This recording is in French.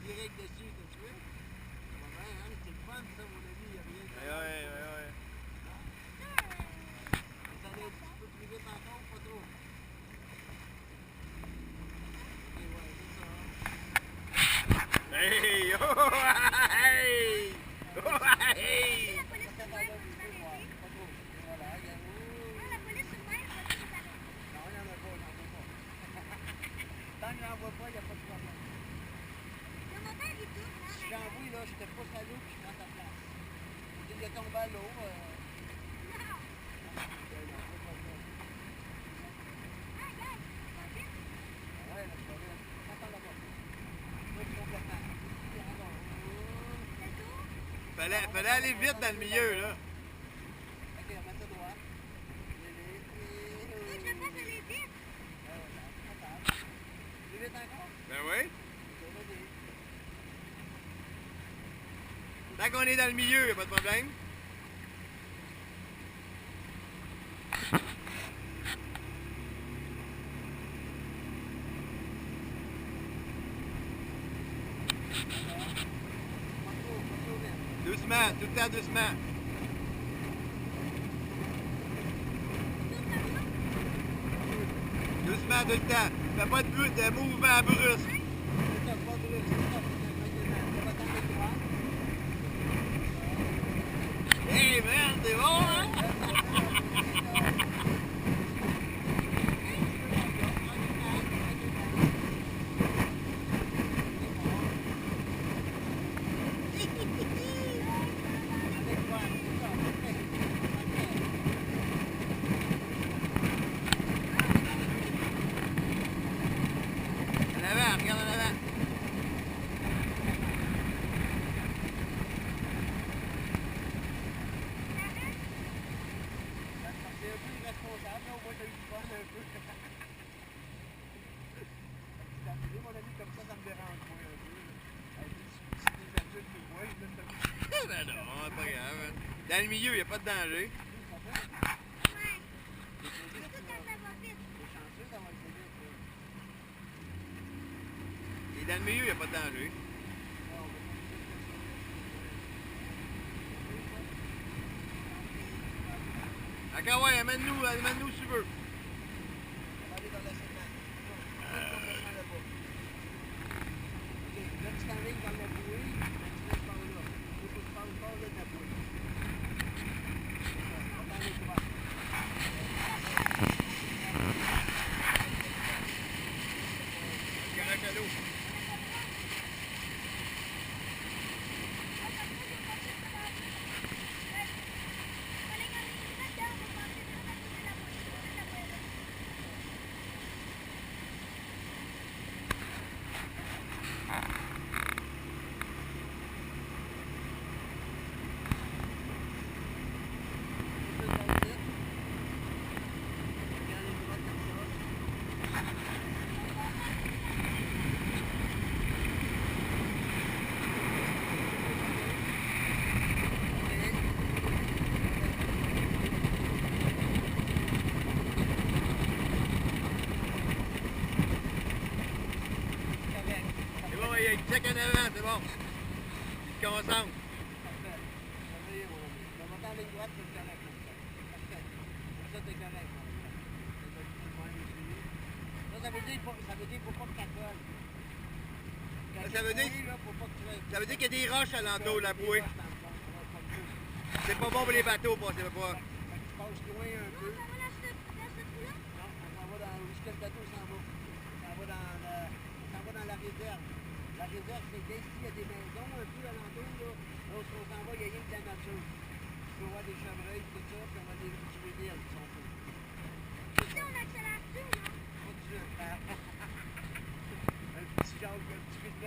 direct dessus, t'as tué? Ça va bien, hein? C'est le fun, ça, mon ami. Il y a rien de Ouais. ça allait un petit peu plus vite encore, pas trop. Ok, ouais, c'est ça. Hey! Oh! Hey! Oh! Hey! La police sur même, pas trop. Voilà, il y a... La police sur même, Non, il n'y en a pas, Tant que j'en vois pas, il n'y a pas de problème. Si j'en vois, là, je te pousse à l'eau puis je prends ta place. Il est tombé à l'eau. Ouais, là, c'est vrai. Attends là-bas. Moi, je suis complètement. Fallait aller vite dans le milieu, là. Ok, remets ça droit. Plus vite encore? Ben oui. Ok, vas-y. Tant qu'on est dans le milieu, y a pas de problème. Doucement, tout le temps doucement. Doucement tout le temps. Fais pas de mouvement brusque. Hey man, c'est bon, hein? En avant, regarde en avant. C'est un peu irresponsable, mais au moins t'as eu du fun un peu. Mon ami, comme ça me dérange moins un peu. Si des adultes nous voient, je donne de Ben non, c'est pas grave. Hein. Dans le milieu, y a pas de danger. Et dans le milieu, y a pas de danger. D'accord, ouais, amène-nous si tu veux. On va aller dans la ciment. Complètement là-bas. Ok, là tu t'enlignes dans la bouée, mais tu restes par là. Il faut que tu parles fort de la bouée. On va aller droit. Correct à l'eau. C'est bon, il y a une check en avant, c'est bon. Il se concentre. Parfait. Ça veut dire, on va monter en ligne droite, c'est correct. Parfait. Ça, t'es correct. Ça veut dire qu'il faut pas que ça colle. Ça veut dire- Ça veut dire qu'il y a des roches alentour de la bouée. C'est pas bon pour les bateaux, passez le pas. Tu passes loin un peu. Non, on s'en va dans où est-ce que le bateau s'en va. On s'en va dans la réserve. La réserve, c'est qu'ici, il y a des maisons un peu alentour. Là où on s'en va, il y a rien que de la nature. Tu peux voir des chevreuils, tout ça, puis on va les tuer d'elles, si on peut. Pas de suite. Un petit genre, un petit peu de